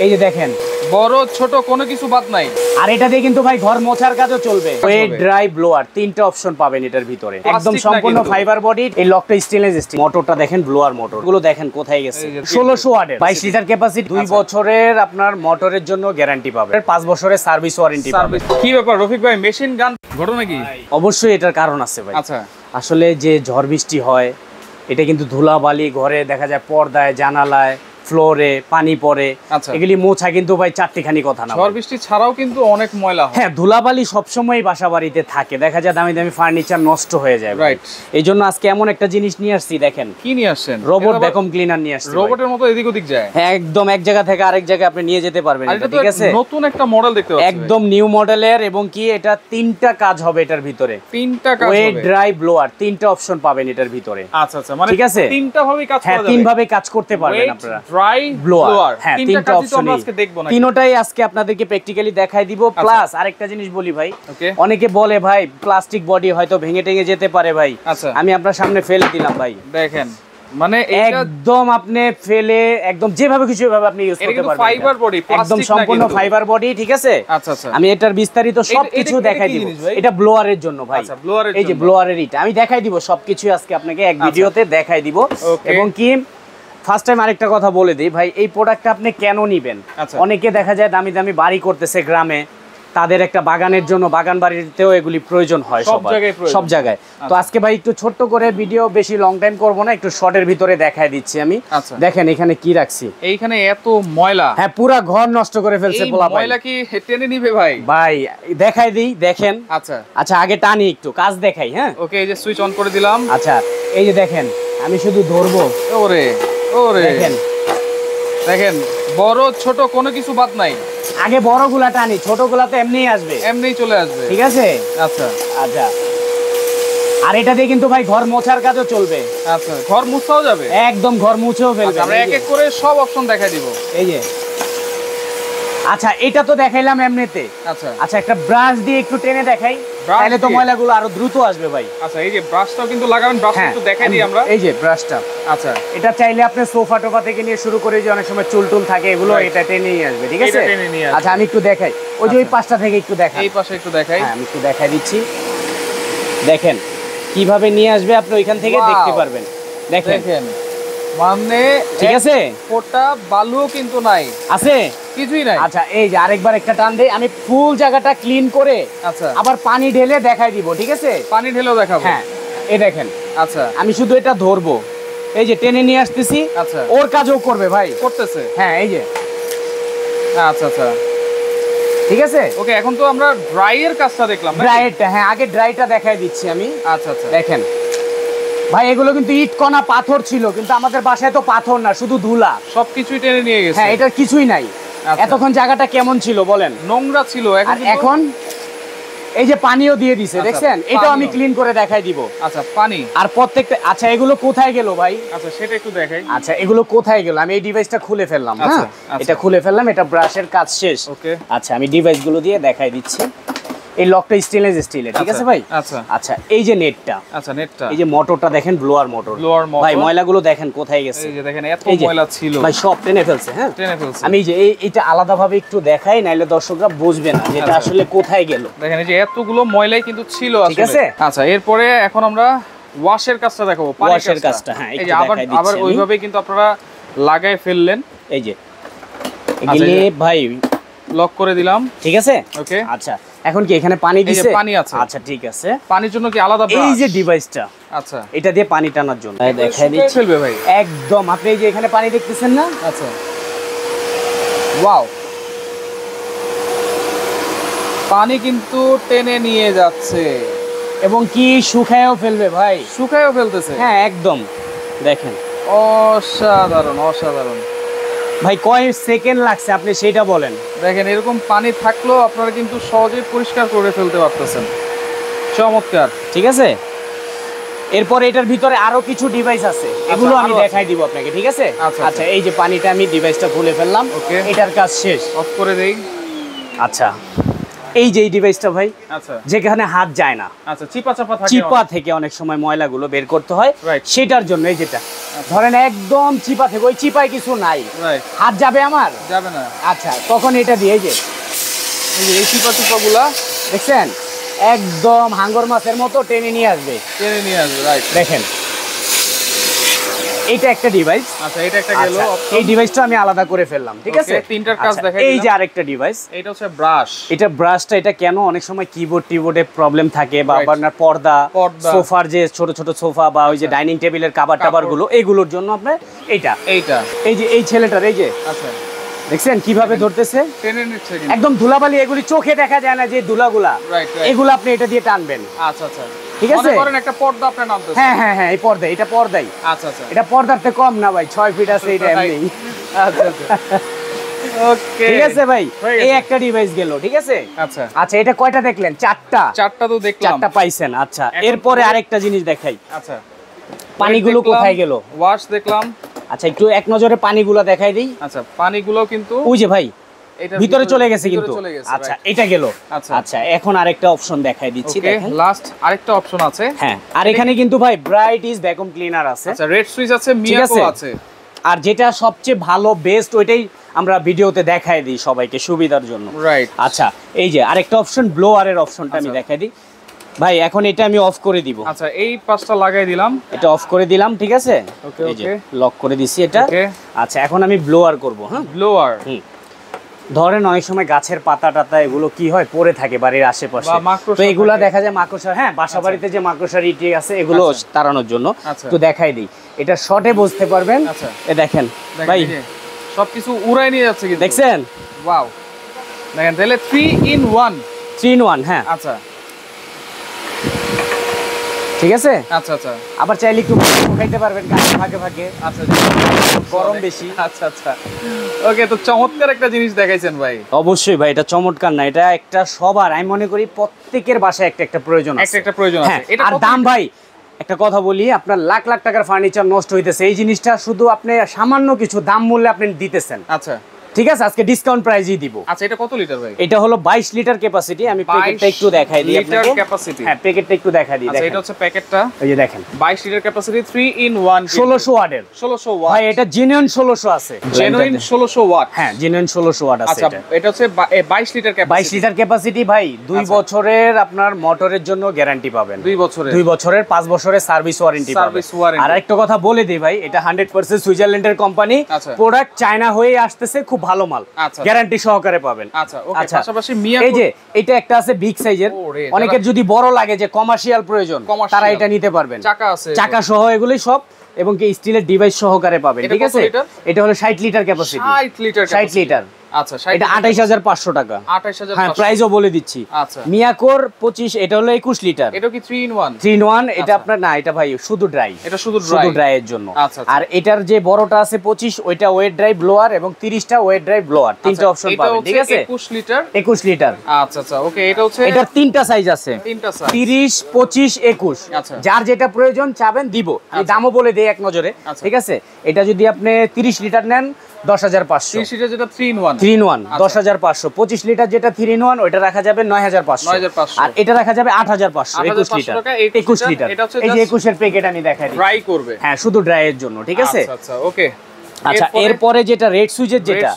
এই যে দেখেন বড় ছোট কোনো কিছু বাদ নাই। আর এটা দিয়ে কিন্তু ভাই ঘর মোছার কাজও চলবে। ওয়েট ড্রাই ব্লোয়ার তিনটা অপশন পাবেন এটার ভিতরে, একদম সম্পূর্ণ ফাইবার বডি। এই লকটা স্টেনলেস স্টিল। মোটরটা দেখেন ব্লোয়ার মোটর গুলো দেখেন কোথায় গেছে। 1600 ওয়াটের 22 লিটার ক্যাপাসিটি, 2 বছরের আপনার মোটরের জন্য গ্যারান্টি পাবেন, 5 বছরের সার্ভিস ওয়ারেন্টি পাবেন। কি ব্যাপার রফিক ভাই, মেশিন গান ঘটনা কি? অবশ্যই এটার কারণ আছে ভাই। আচ্ছা, আসলে যে ঝড় বৃষ্টি হয়, এটা কিন্তু ধুলাবালি ঘরে দেখা যায়, পর্দায় জানালায় ফ্লোরে পানি পড়ে, এগুলি মোছা কিন্তু ভাই চারটিখানি কথা না। ঝড় বৃষ্টি ছাড়াও কিন্তু অনেক ময়লা হয়। হ্যাঁ, ধুলাবালি সবসময় বাসা বাড়িতে থাকে, দেখা যায় দামি দামি ফার্নিচার নষ্ট হয়ে যায়। রাইট, এই জন্য আজকে এমন একটা জিনিস নিয়ে আসছি। দেখেন কি নিয়ে আসছেন? রোবট ভ্যাকুয়াম ক্লিনার নিয়ে আসছি। রোবটের মতো এদিক ওদিক যায়। হ্যাঁ, একদম এক জায়গা থেকে আরেক জায়গায় আপনি নিয়ে যেতে পারবেন। এটা ঠিক আছে, নতুন একটা মডেল দেখতে পাচ্ছি, একদম নিউ মডেলের। এবং কি এটা তিনটা কাজ হবে এটার ভিতরে, তিনটা কাজ হবে। ওয়েট ড্রাই ব্লোয়ার তিনটা অপশন পাবেন এটার ভিতরে। আচ্ছা আচ্ছা, মানে ঠিক আছে, তিনটা ভাবে কাজ করা যাবে। হ্যাঁ, তিন ভাবে কাজ করতে পারবেন আপনারা। ড্রাই ব্লোয়ার, হ্যাঁ, তিনটা অপশন আজকে দেখব না, তিনটাই আজকে আপনাদেরকে প্র্যাকটিক্যালি দেখাই দিব। প্লাস আরেকটা জিনিস বলি ভাই, অনেকে বলে ভাই প্লাস্টিক বডি হয়তো ভেঙে টেঙে যেতে পারে ভাই। আমি আপনার সামনে ফেলে দিলাম ভাই, দেখেন মানে একদম আপনি ফেলে একদম যেভাবে কিছু ভাবে আপনি ইউজ করতে পারবেন। ফাইবার বডি, একদম সম্পূর্ণ ফাইবার বডি। ঠিক আছে, আচ্ছা আচ্ছা, আমি এটার বিস্তারিত সবকিছু দেখাই দিব। এটা ব্লোয়ারের জন্য ভাই। এই যে ব্লোয়ারের এটা আমি দেখাই দিব সবকিছু আজকে আপনাকে এক ভিডিওতে দেখাই দিব। এবং কি ফার্স্ট টাইম আরেকটা কথা বলে দিই ভাই, এই প্রোডাক্টটা আপনি কেন নিবেন? অনেকে দেখা যায় দামি দামি বাড়ি করতেছে গ্রামে, তাদের একটা বাগানের জন্য, বাগান বাড়িতেও এগুলি প্রয়োজন হয় সব জায়গায়। তো আজকে ভাই একটু ছোট্ট করে ভিডিও, বেশি লং টাইম করব না, একটু শর্টের ভিতরে দেখাই দিচ্ছি আমি। দেখেন এখানে কি রাখছি, এইখানে এত ময়লা। হ্যাঁ, পুরো ঘর নষ্ট করে ফেলছে পোলা। ময়লা কি টেনে নিবে ভাই? ভাই দেখাই দিই, দেখেন। আচ্ছা আচ্ছা, আগে টানি একটু, কাজ দেখাই। হ্যাঁ ওকে, এই যে সুইচ অন করে দিলাম। আচ্ছা, এই যে দেখেন আমি শুধু ধরবো। ওরে ওরে, দেখেন দেখেন বড় ছোট কোনো কিছু বাদ নাই। আগে বড়গুলা টানি, ছোটগুলা তো এমনিই আসবে, এমনিই চলে আসবে। ঠিক আছে, আচ্ছা আচ্ছা। আর এটা দিয়ে কিন্তু ভাই ঘর মোছার কাজও চলবে। আচ্ছা, ঘর মুছাও যাবে, একদম ঘর মুছেও ফেলবে। আমরা এক এক করে সব অপশন দেখাই দিব। এই যে আচ্ছা, এটা তো দেখাইলাম এমনিতে। আচ্ছা আচ্ছা, একটা ব্রাশ দিয়ে একটু টেনে দেখাই, তাহলে তো ময়লাগুলো আরো দ্রুত আসবে ভাই। আচ্ছা, এই যে ব্রাশটাও কিন্তু লাগাবেন, ব্রাশটা একটু দেখাই দিই আমরা। এই যে ব্রাশটা, আচ্ছা, এটা চাইলে আপনি সোফা টোফা থেকে নিয়ে শুরু করে, যে অনেক সময় চুল টুল থাকে এগুলো এটা টেনে নিয়ে আসবে। ঠিক আছে, আচ্ছা আমি একটু দেখাই, ওই যে ওই পাশটা থেকে একটু দেখাই, এই পাশে একটু দেখাই। হ্যাঁ, আমি একটু দেখাই দিচ্ছি। দেখেন কিভাবে নিয়ে আসবে, আপনি ওইখান থেকে দেখতে পারবেন। দেখেন মানে ঠিক আছে, ফোটা বালুও কিন্তু নাই, আছে কিছুই নাই। আচ্ছা, এই যে আরেকবার একটা টান দেই, আমি ফুল জায়গাটা ক্লিন করে আচ্ছা আবার পানি ঢেলে দেখাই দিব। ঠিক আছে, পানি ঢেলেও দেখাবো। হ্যাঁ, এই দেখেন। আচ্ছা, আমি শুধু এটা ধরবো, এই যে টেনে নিয়ে আসতেছি। আচ্ছা, ওর কাজও করবে ভাই, করতেছে। হ্যাঁ, এই যে আচ্ছা আচ্ছা, ঠিক আছে। ওকে, এখন তো আমরা ড্রাই এর কাজটা দেখলাম, ড্রাইটা। হ্যাঁ, আগে ড্রাইটা দেখাই দিচ্ছি আমি। আচ্ছা আচ্ছা, দেখেন ভাই, এগুলো কিন্তু ইট কণা পাথর ছিল, কিন্তু আমাদের বাসায় তো পাথর না, শুধু ধুলা, সবকিছুই টেনে নিয়ে গেছে। হ্যাঁ, এটার কিছুই নাই। এতক্ষণ জায়গাটা কেমন ছিল বলেন? নোংরা ছিল, এখন এই যে পানিও দিয়ে দিছে, দেখছেন? এটাও আমি ক্লিন করে দেখাই দিব। আচ্ছা, পানি আর প্রত্যেকটা। আচ্ছা, এগুলো কোথায় গেল ভাই? আচ্ছা, সেটা একটু দেখাই। আচ্ছা, এগুলো কোথায় গেল? আমি এই ডিভাইসটা খুলে ফেললাম। হ্যাঁ, এটা খুলে ফেললাম, এটা ব্রাশের কাজ শেষ। ওকে, আচ্ছা, আমি ডিভাইসগুলো দিয়ে দেখাই দিচ্ছি। এই লকটা স্টেনলেস স্টিলের, ঠিক আছে ভাই? আচ্ছা আচ্ছা, এই যে নেটটা, আচ্ছা নেটটা, এই যে মোটরটা দেখেন, ব্লোয়ার মোটর ভাই, ময়লাগুলো দেখেন কোথায় গেছে। এই যে দেখেন এত ময়লা ছিল ভাই, সব টেনে ফেলছে। হ্যাঁ, টেনে ফেলছে। আমি যে এইটা আলাদাভাবে একটু দেখাই, নাইলে দর্শকরা বুঝবে না যেটা আসলে কোথায় গেল। দেখেন এই যে এতগুলো ময়লাই কিন্তু ছিল আসলে, ঠিক আছে। আচ্ছা, এরপরে এখন আমরা ওয়াশের কাজটা দেখাবো, ওয়াশের কাজটা। হ্যাঁ, এই যে আবার ওইভাবে কিন্তু আপনারা লাগাই ফেললেন। এই যে এগুলি ভাই লক করে দিলাম, ঠিক আছে। ওকে, আচ্ছা, এখন কি এখানে পানি দিছে? পানি আছে। আচ্ছা, ঠিক আছে। পানির জন্য কি আলাদা ব্রাশ? এই যে ডিভাইসটা, আচ্ছা, এটা দিয়ে পানি টানার জন্য দেখাই দিচ্ছি। ফেলবে ভাই, একদম আপনি এই যে এখানে পানি দেখতেছেন না? আচ্ছা, ওয়াও, পানি কিন্তু টেনে নিয়ে যাচ্ছে এবং কি শুকায়ও ফেলবে ভাই, শুকায়ও ফেলতেছে। হ্যাঁ, একদম দেখেন, অসাধারণ অসাধারণ ভাই। কয় সেকেন্ড লাগছে আপনি সেটা বলেন। দেখেন, এরকম পানি থাকলেও আপনারা কিন্তু সহজেই পরিষ্কার করে ফেলতে পারতেছেন। চমৎকার, ঠিক আছে। এরপর এটার ভিতরে আরো কিছু ডিভাইস আছে, এগুলো আমি দেখাই দিব আপনাকে। ঠিক আছে, আচ্ছা, এই যে পানিটা আমি ডিভাইসটা খুলে ফেললাম। ওকে, এটার কাজ শেষ, অফ করে দেই। আচ্ছা, এই যে এই ডিভাইসটা ভাই, আচ্ছা, যেখানে হাত যায় না, আচ্ছা, চিপা চাপা থাকে, চিপা থেকে অনেক সময় ময়লাগুলো বের করতে হয়, সেটার জন্য এই যেটা ধরেন একদম চিপা থেকে, ওই চিপায় কিছু নাই, হাত যাবে আমার, যাবে না, আচ্ছা, তখন এটা দিয়ে এই চিপা চিপাগুলা দেখছেন একদম হাঙ্গর মাছের মতো টেনে নিয়ে আসবে, রাইট। দেখেন এইটা একটা ডিভাইস, আচ্ছা, এটা একটা গেল, এই ডিভাইসটা আমি আলাদা করে ফেললাম, ঠিক আছে, তিনটার কাজ দেখাই। এই যে আরেকটা ডিভাইস, এটা হচ্ছে ব্রাশ, এটা ব্রাশটা, এটা কেন অনেক সময় টিবোর্ডে প্রবলেম থাকে, বা আপনার পর্দা, সোফার যে ছোট ছোট সোফা বা ওই যে ডাইনিং টেবিলের কাভার গুলো, এগুলোর জন্য আপনার এইটা এই যে এই ছেলেটার এই যে, আচ্ছা, দেখছেন কিভাবে ধরতেছে, টেনে নিচ্ছে, একদম ধুলাবালি, এগুলি চোখে দেখা যায় না যে ধুলাগুলা, এগুলো আপনি এটা দিয়ে টানবেন, আচ্ছা আচ্ছা, ঠিক আছে, মনে করেন একটা পর্দা আপনি নামতেছে, হ্যাঁ হ্যাঁ হ্যাঁ, এই পর্দা, এটা পর্দাই, আচ্ছা আচ্ছা, এটা পর্দার থেকে কম না ভাই, 6 ফিট আছে এটা এমনি, আচ্ছা আচ্ছা, ওকে, ঠিক আছে ভাই, এই একটা ডিভাইস গেল, ঠিক আছে, আচ্ছা আচ্ছা, এটা কয়টা দেখলেন? চারটা তো দেখলাম, চারটা পাইছেন, আচ্ছা, এরপরে আরেকটা জিনিস দেখাই, আচ্ছা, পানিগুলো কোথায় গেল? ওয়াশ দেখলাম, আচ্ছা, একটু এক নজরে পানিগুলো দেখাই দিই, আচ্ছা, পানিগুলো কিন্তু ওই যে ভাই ভিতরে চলে গেছে কিন্তু, আচ্ছা, এটা গেল, আচ্ছা, এখন আরেকটা অপশন দেখাই দিচ্ছি, দেখেন লাস্ট আরেকটা অপশন আছে, হ্যাঁ, আর এখানে কিন্তু ভাই ব্রাইট ইজ ভ্যাকুয়াম ক্লিনার আছে, আচ্ছা, রেড সুইচ আছে, মিয়াকো আছে, আর যেটা সবচেয়ে ভালো বেস্ট ওইটাই আমরা ভিডিওতে দেখাই দিই সবাইকে সুবিধার জন্য, রাইট, আচ্ছা, এই যে আরেকটা অপশন ব্লোয়ারের অপশনটা আমি দেখাই দিই ভাই, এখন এটা আমি অফ করে দিব, আচ্ছা, এই পাঁচটা লাগাই দিলাম, এটা অফ করে দিলাম, ঠিক আছে, ওকে ওকে, লক করে দিছি এটা, আচ্ছা, এখন আমি ব্লোয়ার করব, হ্যাঁ, ব্লোয়ার, ধরেন অনেক সময় গাছের পাতা টাতা এগুলো কি হয় পড়ে থাকে বাড়ির আশেপাশে, তো এগুলা দেখা যায় মাকড়সা, হ্যাঁ, বাসা বাড়িতে যে মাকড়সার ইটি আছে এগুলো তাড়ানোর জন্য, তো দেখাই দিই, এটা শর্টে বুঝতে পারবেন, এ দেখেন ভাই সবকিছু উড়াই নিয়ে যাচ্ছে, কিন্তু দেখছেন, ওয়াও, দেখেন তাহলে 3 in 1, হ্যাঁ, আচ্ছা, ঠিক আছে, আচ্ছা আচ্ছা, আবার চাইলে একটু খাইতে পারবেন গাছের ফাঁকে ফাঁকে, আচ্ছা, গরম বেশি, আচ্ছা আচ্ছা, ওকে, তো চমৎকার একটা জিনিস দেখাইছেন ভাই, অবশ্যই ভাই, এটা চমৎকার না, এটা একটা সবার, আমি মনে করি প্রত্যেকের বাসায় একটা প্রয়োজন আছে, একটা প্রয়োজন আছে, আর দাম ভাই একটা কথা বলি, আপনার লাখ লাখ টাকার ফার্নিচার নষ্ট হইতেছে, এই জিনিসটা শুধু আপনি সামান্য কিছু দাম মূল্যে আপনি দিতেছেন, আচ্ছা, ঠিক আছে, আজকে ডিসকাউন্ট প্রাইসই দিব, আচ্ছা, এটা কত লিটার ভাই? এটা হলো 22 লিটার ক্যাপাসিটি, আমি প্যাকেটটা একটু দেখাই দিই আপনাকে, ক্যাপাসিটি, হ্যাঁ, প্যাকেটটা একটু দেখাই দিই, আচ্ছা, এটা হচ্ছে প্যাকেটটা, এই যে দেখেন 22 লিটার ক্যাপাসিটি, 3 in 1, 1600 ওয়াটের, 1600 ওয়াট ভাই, এটা জেনুইন 1600 আছে, জেনুইন 1600 ওয়াট, হ্যাঁ, জেনুইন 1600 ওয়াট আছে, আচ্ছা, এটা হচ্ছে 22 লিটার ক্যাপাসিটি, 22 লিটার ক্যাপাসিটি ভাই, 2 বছরের আপনার মোটরের জন্য গ্যারান্টি পাবেন, 2 বছরের 5 বছরের সার্ভিস ওয়ারেন্টি পাবেন, আর একটা কথা বলে দেই ভাই, এটা 100% সুইজারল্যান্ডের কোম্পানি, প্রোডাক্ট চায়না হয়ে আসতেছে, খুব ভালো মাল, গ্যারান্টি সহকারে পাবেন, আচ্ছা, ওকে, পাশাপাশি মিয়াকো, এই যে এটা একটা আছে বিগ সাইজের, অনেকের যদি বড় লাগে যে কমার্শিয়াল প্রয়োজন, তারা এটা নিতে পারবেন, চাকা আছে, চাকা সহ এগুলাই সব, এবং কি স্টিলের ডিভাইস সহকারে পাবেন, ঠিক আছে, এটা হলো 60 লিটার ক্যাপাসিটি, 60 লিটার, আচ্ছা, এটা 28500 টাকা, 28500, হ্যাঁ, প্রাইসও বলে দিচ্ছি, আচ্ছা, মিয়াকোর 25, এটা হলো 21 লিটার, এটা কি 3 in 1, এটা আপনার না, এটা ভাই শুধু ড্রাই, এটা শুধু ড্রাই এর জন্য, আচ্ছা, আর এটার যে বড়টা আছে 25, ওইটা ওয়েট ড্রাই ব্লোয়ার, এবং 30টা ওয়েট ড্রাই ব্লোয়ার, তিনটা অপশন পাবেন, ঠিক আছে, 21 লিটার, আচ্ছা আচ্ছা, ওকে, এটা হচ্ছে, এটার তিনটা সাইজ আছে, 30, 25, 21, যার যেটা প্রয়োজন চাবেন দিব, আমি দামও বলে দেই এক নজরে, ঠিক আছে, এটা যদি আপনি 30 লিটার নেন 10500, 30 লিটার যেটা 3 in 1, 10500, 25 লিটার যেটা 3 in 1 ওটা রাখা যাবে 9500, আর এটা রাখা যাবে 8500, 21 লিটার, 21 লিটার, এই যে 21 এর প্যাকেট আমি দেখাই দিই, ড্রাই করবে, হ্যাঁ, শুধু ড্রাই এর জন্য, ঠিক আছে, আচ্ছা আচ্ছা, ওকে, আচ্ছা, এরপরে যেটা রেড সুইচের, যেটা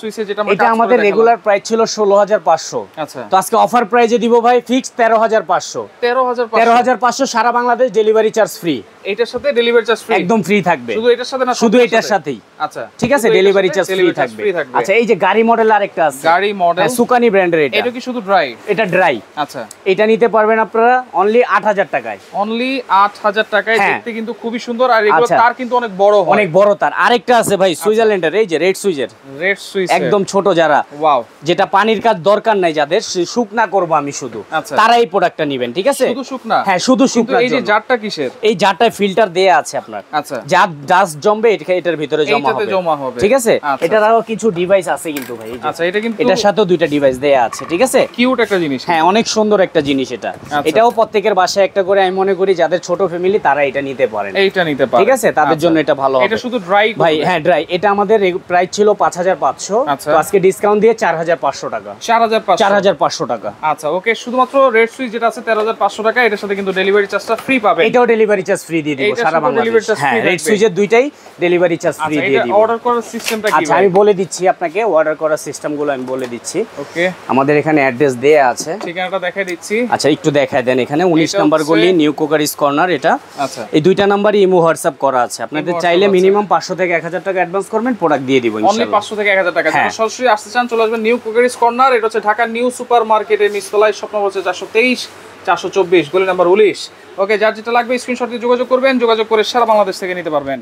এটা আমাদের রেগুলার প্রাইস ছিল 16500, আচ্ছা, তো আজকে অফার প্রাইসে দিব ভাই, ফিক্স 13500, 13500, সারা বাংলাদেশ ডেলিভারি চার্জ ফ্রি, এটার সাথে ডেলিভারি চার্জ ফ্রি, একদম ফ্রি থাকবে, শুধু এটার সাথে না, শুধু এটার সাথেই, আচ্ছা, ঠিক আছে, ডেলিভারি চার্জ ফ্রি থাকবে, আচ্ছা, এই যে গাড়ি মডেল আরেকটা আছে, গাড়ি মডেল সুকানি ব্র্যান্ডের, এটা কি শুধু ড্রাই? এটা ড্রাই, আচ্ছা, এটা নিতে পারবেন আপনারা অনলি 8000 টাকায়, অনলি 8000 টাকায়, দেখতে কিন্তু খুবই সুন্দর, আর এগুলো তার কিন্তু অনেক বড় হয়, অনেক বড় তার, আরেকটা আছে ভাই সুইজারল্যান্ডের, এই যে রেড সুইচের, একদম ছোট, যারা ওয়াও, যেটা পানির কাজ দরকার নাই, যাদের শুকনা করব আমি শুধু, তারা এই প্রোডাক্টটা নেবেন, ঠিক আছে, শুধু শুকনা, হ্যাঁ, শুধু শুকনা, এই যে জারটা কিসের? এই জারটা ফিল্টার দেয়া আছে আপনার। আচ্ছা, যা ডাস্ট জমবে এটার ভিতরে জমা হবে, ঠিক আছে? এটার আরো কিছু ডিভাইস আছে কিন্তু ভাই। আচ্ছা, এটা কিন্তু এটার সাথেও দুইটা ডিভাইস দেয়া আছে, ঠিক আছে? কিউট একটা জিনিস। হ্যাঁ, অনেক সুন্দর একটা জিনিস এটা। এটাও প্রত্যেকের বাসায় একটা করে, আমি মনে করি যাদের ছোট ফ্যামিলি তারা এটা নিতে পারেন, এইটা নিতে পারেন, ঠিক আছে? তাদের জন্য এটা ভালো হবে। এটা শুধু ড্রাই ভাই, হ্যাঁ ড্রাই। এটা আমাদের প্রাইস ছিল 5500, তো আজকে ডিসকাউন্ট দিয়ে 4500 টাকা। 4500 টাকা। আচ্ছা, ওকে। শুধুমাত্র রেড সুইচ যেটা আছে 13500 টাকা, এটার সাথে কিন্তু ডেলিভারি চার্জটা ফ্রি পাবেন। এটাও ডেলিভারি চার্জ ফ্রি দিয়ে দিব সারা বাংলাদেশ। হ্যাঁ, রেড সুইচের দুইটাই ডেলিভারি চার্জ ফ্রি দিয়ে দিব। অর্ডার করার সিস্টেমটা কি? আচ্ছা, আমি বলে দিচ্ছি আপনাকে, অর্ডার করার সিস্টেমগুলো আমি বলে দিচ্ছি। ওকে, আমাদের এখানে অ্যাড্রেস দেয়া আছে, ঠিকানাটা দেখাই দিচ্ছি। আচ্ছা, একটু দেখায় দেন। এখানে 19 নাম্বার গলি, নিউ কোকারিজ কর্নার এটা। আচ্ছা, এই দুইটা নাম্বারই ইমো হোয়াটসঅ্যাপ করা আছে। আপনাদের চাইলে মিনিমাম 500 থেকে 1000 টাকা অ্যাডভান্স করবেন, প্রোডাক্ট দিয়ে দিব ইনশাআল্লাহ। অনলি 500 থেকে 1000 টাকা। যারা সরাসরি আসতে চান চলে আসবেন নিউ কোকারিজ কর্নার। এটা হচ্ছে ঢাকা নিউ সুপার মার্কেটের নিচতলায়, শপ নম্বর হচ্ছে 423 424, গলি নাম্বার 19। ওকে, যার যেটা লাগবে স্ক্রিনশট দিয়ে যোগাযোগ করবেন, যোগাযোগ করে সারা বাংলাদেশ থেকে নিতে পারবেন।